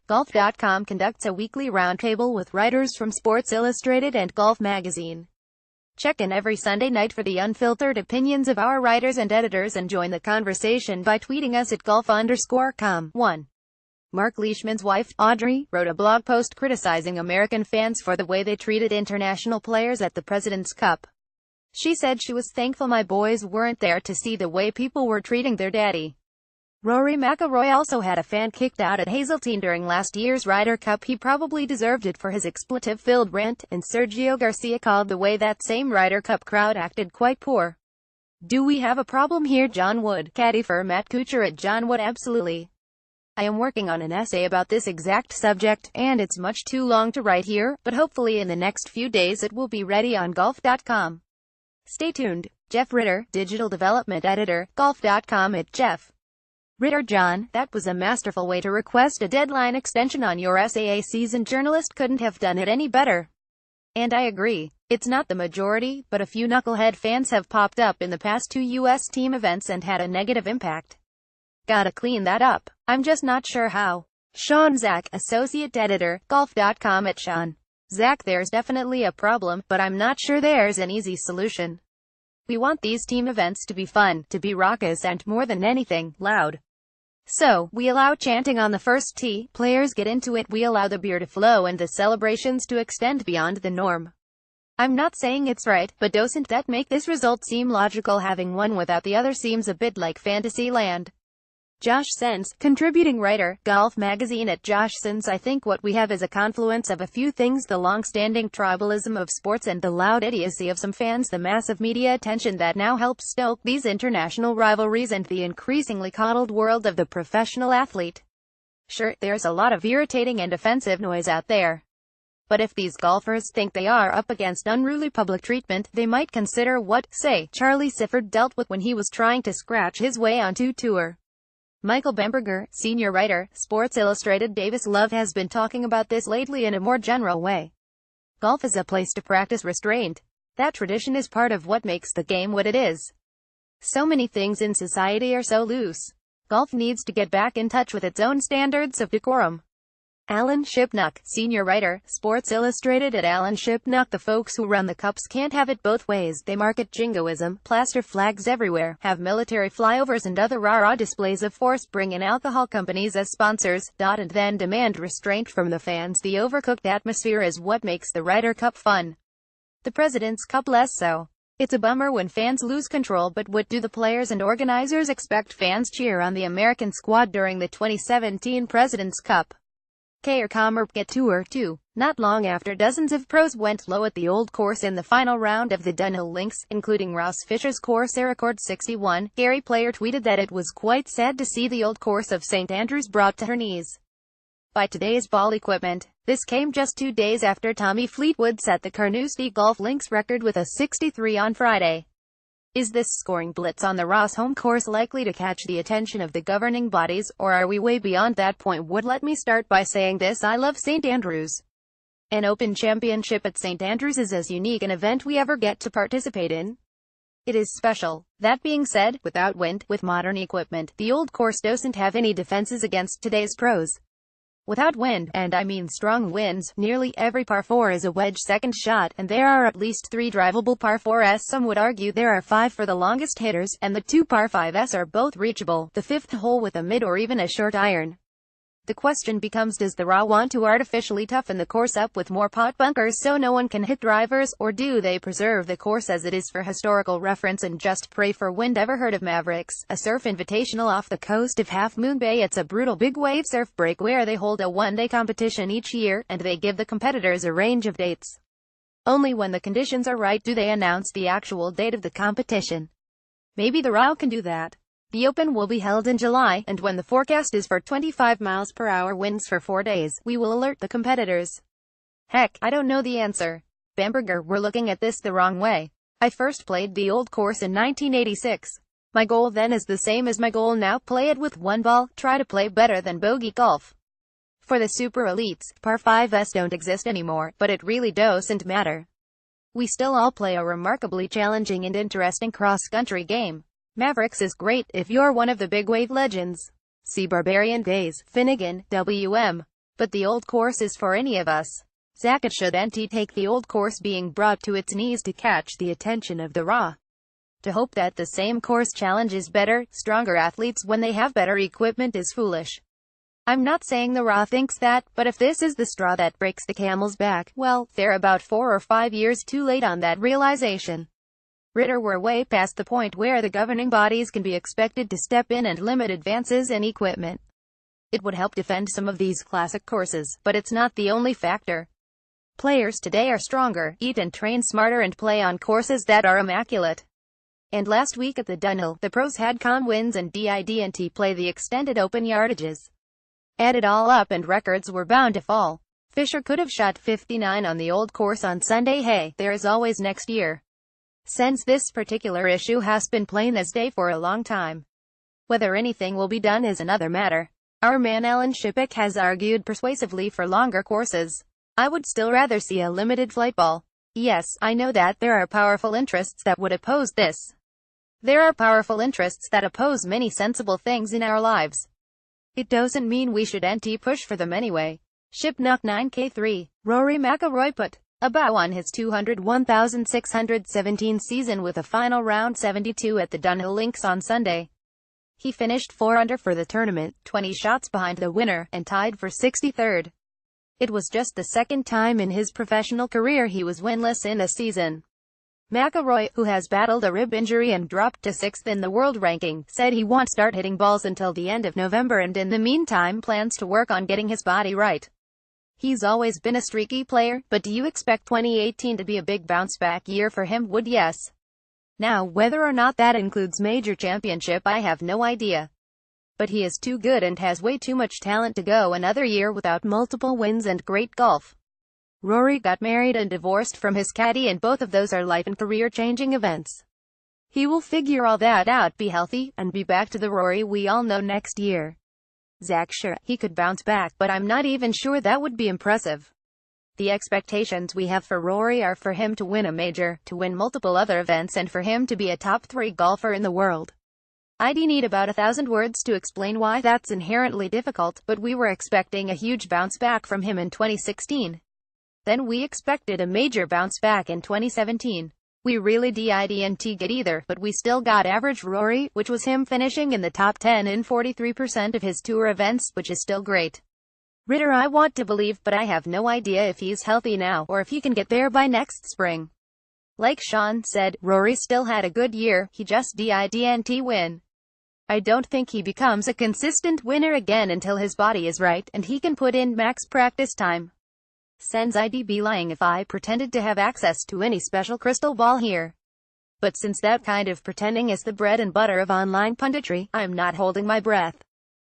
Golf.com conducts a weekly roundtable with writers from Sports Illustrated and Golf magazine. Check in every Sunday night for the unfiltered opinions of our writers and editors and join the conversation by tweeting us at golf_com. 1. Mark Leishman's wife, Audrey, wrote a blog post criticizing American fans for the way they treated international players at the President's Cup. She said she was thankful my boys weren't there to see the way people were treating their daddy. Rory McIlroy also had a fan kicked out at Hazeltine during last year's Ryder Cup. He probably deserved it for his expletive-filled rant, and Sergio Garcia called the way that same Ryder Cup crowd acted quite poor. Do we have a problem here? John Wood, caddy for Matt Kuchar at John Wood. Absolutely. I am working on an essay about this exact subject, and it's much too long to write here, but hopefully in the next few days it will be ready on golf.com. Stay tuned. Jeff Ritter, Digital Development Editor, golf.com at Jeff Ritter. John, that was a masterful way to request a deadline extension on your essay. A seasoned journalist couldn't have done it any better. And I agree. It's not the majority, but a few knucklehead fans have popped up in the past two U.S. team events and had a negative impact. Gotta clean that up. I'm just not sure how. Sean Zach, Associate Editor, golf.com at Sean. Zach, there's definitely a problem, but I'm not sure there's an easy solution. We want these team events to be fun, to be raucous, and more than anything, loud. So, we allow chanting on the first tee, players get into it, we allow the beer to flow and the celebrations to extend beyond the norm. I'm not saying it's right, but doesn't that make this result seem logical? Having one without the other seems a bit like fantasy land. Josh Sens, contributing writer, Golf magazine at Josh Sens. I think what we have is a confluence of a few things: the long-standing tribalism of sports and the loud idiocy of some fans, the massive media attention that now helps stoke these international rivalries, and the increasingly coddled world of the professional athlete. Sure, there's a lot of irritating and offensive noise out there. But if these golfers think they are up against unruly public treatment, they might consider what, say, Charlie Sifford dealt with when he was trying to scratch his way onto tour. Michael Bamberger, senior writer, Sports Illustrated. Davis Love has been talking about this lately in a more general way. Golf is a place to practice restraint. That tradition is part of what makes the game what it is. So many things in society are so loose. Golf needs to get back in touch with its own standards of decorum. Alan Shipnuck, senior writer, Sports Illustrated at Alan Shipnuck. The folks who run the cups can't have it both ways. They market jingoism, plaster flags everywhere, have military flyovers and other rah-rah displays of force, bring in alcohol companies as sponsors, and then demand restraint from the fans. The overcooked atmosphere is what makes the Ryder Cup fun. The President's Cup less so. It's a bummer when fans lose control, but what do the players and organizers expect? Fans cheer on the American squad during the 2017 President's Cup. Get Tour, too. Not long after dozens of pros went low at the Old Course in the final round of the Dunhill Links, including Ross Fisher's Corsair record 61, Gary Player tweeted that it was quite sad to see the Old Course of St. Andrews brought to her knees by today's ball equipment. This came just 2 days after Tommy Fleetwood set the Carnoustie Golf Links record with a 63 on Friday. Is this scoring blitz on the Ross home course likely to catch the attention of the governing bodies, or are we way beyond that point? Let me start by saying this: I love St. Andrews. An Open Championship at St. Andrews is as unique an event we ever get to participate in. It is special. That being said, without wind, with modern equipment, the Old Course doesn't have any defenses against today's pros. Without wind, and I mean strong winds, nearly every par 4 is a wedge second shot, and there are at least 3 drivable par 4s. Some would argue there are 5 for the longest hitters, and the 2 par 5s are both reachable, the 5th hole with a mid or even a short iron. The question becomes, does the RA want to artificially toughen the course up with more pot bunkers so no one can hit drivers, or do they preserve the course as it is for historical reference and just pray for wind? Ever heard of Mavericks, a surf invitational off the coast of Half Moon Bay? It's a brutal big wave surf break where they hold a one-day competition each year, and they give the competitors a range of dates. Only when the conditions are right do they announce the actual date of the competition. Maybe the RA can do that. The Open will be held in July, and when the forecast is for 25 miles per hour winds for 4 days, we will alert the competitors. Heck, I don't know the answer. Bamberger, we're looking at this the wrong way. I first played the Old Course in 1986. My goal then is the same as my goal now: play it with one ball, try to play better than bogey golf. For the super elites, par 5s don't exist anymore, but it really doesn't matter. We still all play a remarkably challenging and interesting cross-country game. Mavericks is great if you're one of the big wave legends. See Barbarian Days, Finnegan, W.M. But the old course is for any of us. Zach, it shouldn't take the old course being brought to its knees to catch the attention of the raw. To hope that the same course challenges better, stronger athletes when they have better equipment is foolish. I'm not saying the raw thinks that, but if this is the straw that breaks the camel's back, well, they're about 4 or 5 years too late on that realization. Ritter, we're way past the point where the governing bodies can be expected to step in and limit advances in equipment. It would help defend some of these classic courses, but it's not the only factor. Players today are stronger, eat and train smarter, and play on courses that are immaculate. And last week at the Dunhill, the pros had con wins and didn't play the extended open yardages. Add it all up and records were bound to fall. Fisher could have shot 59 on the old course on Sunday. Hey, there is always next year. Since this particular issue has been plain as day for a long time. Whether anything will be done is another matter. Our man Alan Shippick has argued persuasively for longer courses. I would still rather see a limited flight ball. Yes, I know that there are powerful interests that would oppose this. There are powerful interests that oppose many sensible things in our lives. It doesn't mean we shouldn't push for them anyway. Shipnuck 9K3. Rory McIlroy put a bow on his 201,617 season with a final round 72 at the Dunhill Links on Sunday. He finished 4 under for the tournament, 20 shots behind the winner, and tied for 63rd. It was just the second time in his professional career he was winless in a season. McIlroy, who has battled a rib injury and dropped to 6th in the world ranking, said he won't start hitting balls until the end of November and in the meantime plans to work on getting his body right. He's always been a streaky player, but do you expect 2018 to be a big bounce-back year for him? Would yes. Now, whether or not that includes major championship, I have no idea. But he is too good and has way too much talent to go another year without multiple wins and great golf. Rory got married and divorced from his caddy, and both of those are life and career-changing events. He will figure all that out, be healthy, and be back to the Rory we all know next year. Zach, sure, he could bounce back, but I'm not even sure that would be impressive. The expectations we have for Rory are for him to win a major, to win multiple other events, and for him to be a top 3 golfer in the world. I'd need about 1,000 words to explain why that's inherently difficult, but we were expecting a huge bounce back from him in 2016. Then we expected a major bounce back in 2017. We really didn't get either, but we still got average Rory, which was him finishing in the top 10 in 43% of his tour events, which is still great. Ritter, I want to believe, but I have no idea if he's healthy now, or if he can get there by next spring. Like Sean said, Rory still had a good year, he just didn't win. I don't think he becomes a consistent winner again until his body is right, and he can put in max practice time. Sens, I'd be lying if I pretended to have access to any special crystal ball here. But since that kind of pretending is the bread and butter of online punditry, I'm not holding my breath.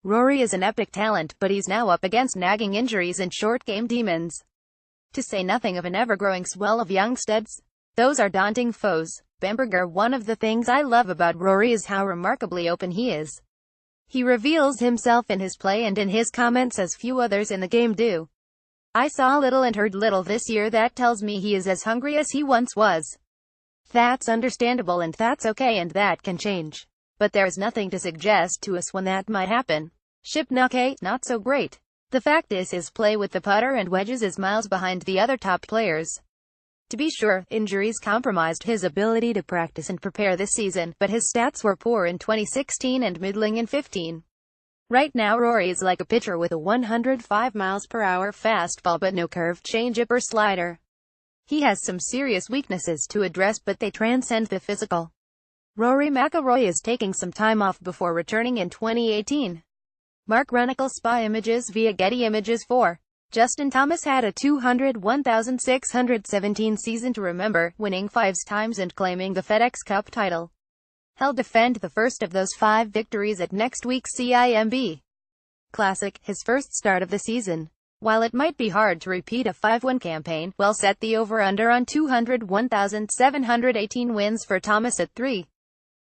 Rory is an epic talent, but he's now up against nagging injuries and short-game demons. To say nothing of an ever-growing swell of young studs. Those are daunting foes. Bamberger, one of the things I love about Rory is how remarkably open he is. He reveals himself in his play and in his comments as few others in the game do. I saw little and heard little this year that tells me he is as hungry as he once was. That's understandable and that's okay, and that can change. But there's nothing to suggest to us when that might happen. Shipnuck, not so great. The fact is his play with the putter and wedges is miles behind the other top players. To be sure, injuries compromised his ability to practice and prepare this season, but his stats were poor in 2016 and middling in 15. Right now Rory is like a pitcher with a 105 miles per hour fastball but no curved changeup or slider. He has some serious weaknesses to address, but they transcend the physical. Rory McIlroy is taking some time off before returning in 2018. Mark Renicle spy images via Getty Images 4. Justin Thomas had a 201,617 season to remember, winning 5 times and claiming the FedEx Cup title. He'll defend the first of those 5 victories at next week's CIMB Classic, his first start of the season. While it might be hard to repeat a 5-win campaign, well, set the over-under on 201,718 wins for Thomas at 3.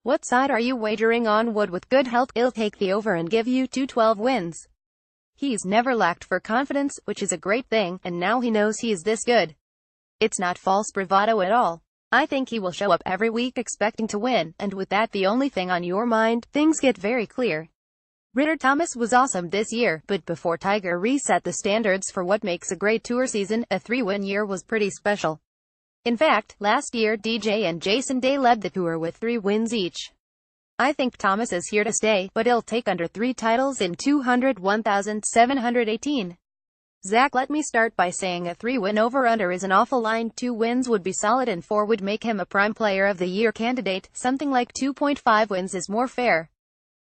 What side are you wagering on? Wood with good health, he'll take the over and give you 212 wins. He's never lacked for confidence, which is a great thing, and now he knows he is this good. It's not false bravado at all. I think he will show up every week expecting to win, and with that the only thing on your mind, things get very clear. Ritter Thomas was awesome this year, but before Tiger reset the standards for what makes a great tour season, a 3-win year was pretty special. In fact, last year DJ and Jason Day led the tour with 3 wins each. I think Thomas is here to stay, but he'll take under 3 titles in 201,718. Zach, let me start by saying a 3-win over-under is an awful line. 2 wins would be solid and 4 would make him a prime player of the year candidate. Something like 2.5 wins is more fair.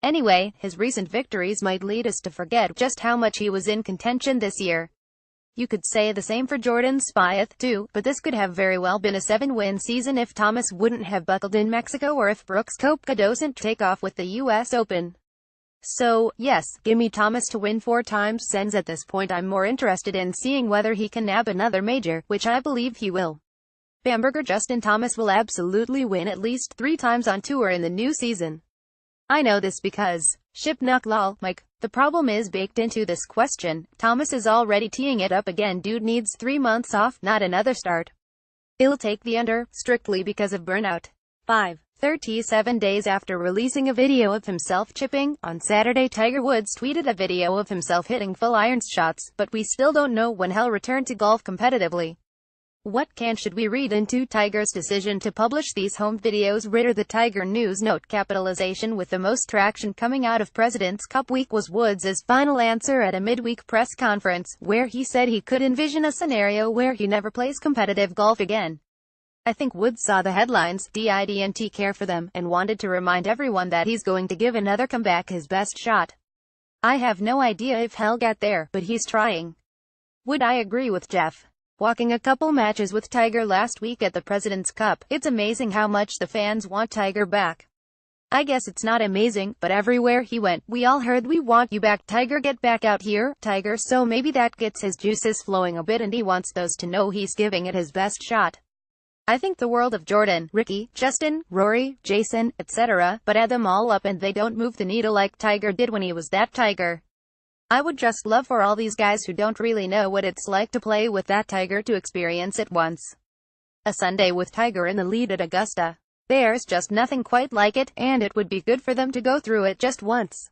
Anyway, his recent victories might lead us to forget just how much he was in contention this year. You could say the same for Jordan Spieth, too, but this could have very well been a 7-win season if Thomas wouldn't have buckled in Mexico or if Brooks Koepka doesn't take off with the U.S. Open. So, yes, gimme Thomas to win 4 times. Since at this point I'm more interested in seeing whether he can nab another major, which I believe he will. Bamberger Justin Thomas will absolutely win at least 3 times on tour in the new season. I know this because, Shipnuck lol, Mike, the problem is baked into this question. Thomas is already teeing it up again. Dude needs 3 months off, not another start. He'll take the under, strictly because of burnout. 5. 37 days after releasing a video of himself chipping, on Saturday Tiger Woods tweeted a video of himself hitting full iron shots, but we still don't know when he'll return to golf competitively. What should we read into Tiger's decision to publish these home videos? Ritter the Tiger News note capitalization with the most traction coming out of President's Cup week was Woods' final answer at a midweek press conference, where he said he could envision a scenario where he never plays competitive golf again. I think Woods saw the headlines, didn't care for them, and wanted to remind everyone that he's going to give another comeback his best shot. I have no idea if he'll get there, but he's trying. Would I agree with Jeff? Walking a couple matches with Tiger last week at the President's Cup, it's amazing how much the fans want Tiger back. I guess it's not amazing, but everywhere he went, we all heard "We want you back, Tiger, get back out here, Tiger," so maybe that gets his juices flowing a bit and he wants those to know he's giving it his best shot. I think the world of Jordan, Ricky, Justin, Rory, Jason, etc., but add them all up and they don't move the needle like Tiger did when he was that Tiger. I would just love for all these guys who don't really know what it's like to play with that Tiger to experience it once. A Sunday with Tiger in the lead at Augusta. There's just nothing quite like it, and it would be good for them to go through it just once.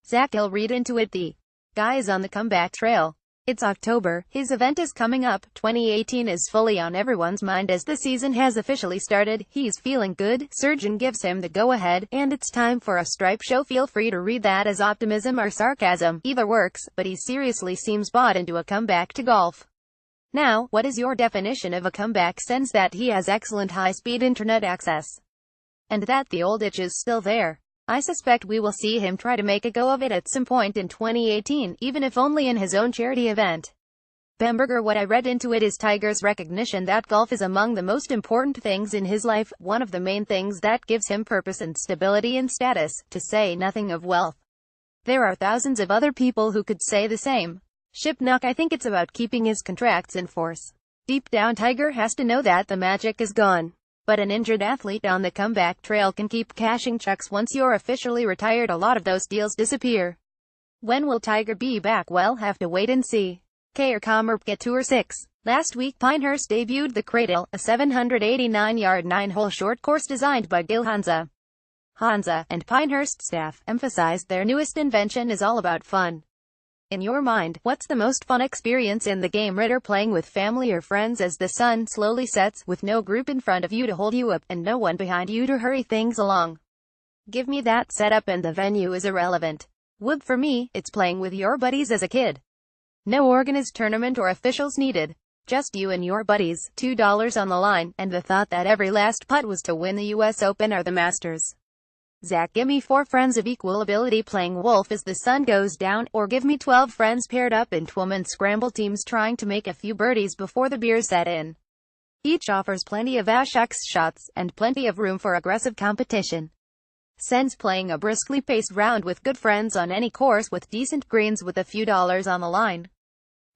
Zach, he'll read into it. The guys on the comeback trail. It's October, his event is coming up, 2018 is fully on everyone's mind as the season has officially started, he's feeling good, surgeon gives him the go-ahead, and it's time for a stripe show. Feel free to read that as optimism or sarcasm, either works, but he seriously seems bought into a comeback to golf. Now, what is your definition of a comeback? Since that he has excellent high-speed internet access, and that the old itch is still there. I suspect we will see him try to make a go of it at some point in 2018, even if only in his own charity event. Bamberger, what I read into it is Tiger's recognition that golf is among the most important things in his life, one of the main things that gives him purpose and stability and status, to say nothing of wealth. There are thousands of other people who could say the same. Shipnuck, I think it's about keeping his contracts in force. Deep down Tiger has to know that the magic is gone. But an injured athlete on the comeback trail can keep cashing checks. Once you're officially retired, a lot of those deals disappear. When will Tiger be back? We'll have to wait and see. Get Tour 6. Last week Pinehurst debuted the Cradle, a 789-yard 9-hole short course designed by Gil Hansa. Hansa and Pinehurst staff emphasized their newest invention is all about fun. In your mind, what's the most fun experience in the game? Ritter, playing with family or friends as the sun slowly sets, with no group in front of you to hold you up, and no one behind you to hurry things along. Give me that setup and the venue is irrelevant. Wood, for me, it's playing with your buddies as a kid. No organized tournament or officials needed. Just you and your buddies, $2 on the line, and the thought that every last putt was to win the U.S. Open or the Masters. Zach, give me 4 friends of equal ability playing wolf as the sun goes down, or give me 12 friends paired up in twin scramble teams trying to make a few birdies before the beers set in. Each offers plenty of Ash-X shots, and plenty of room for aggressive competition. Sense playing a briskly paced round with good friends on any course with decent greens with a few dollars on the line.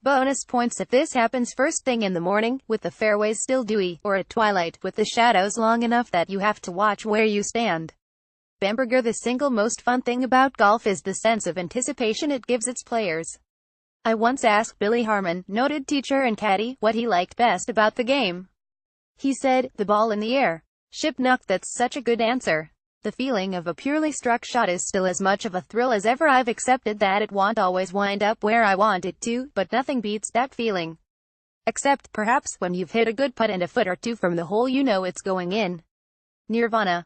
Bonus points if this happens first thing in the morning, with the fairways still dewy, or at twilight, with the shadows long enough that you have to watch where you stand. Bamberger, the single most fun thing about golf is the sense of anticipation it gives its players. I once asked Billy Harmon, noted teacher and caddy, what he liked best about the game. He said, the ball in the air. Shipnuck, that's such a good answer. The feeling of a purely struck shot is still as much of a thrill as ever. I've accepted that it won't always wind up where I want it to, but nothing beats that feeling. Except, perhaps, when you've hit a good putt and a foot or two from the hole you know it's going in. Nirvana.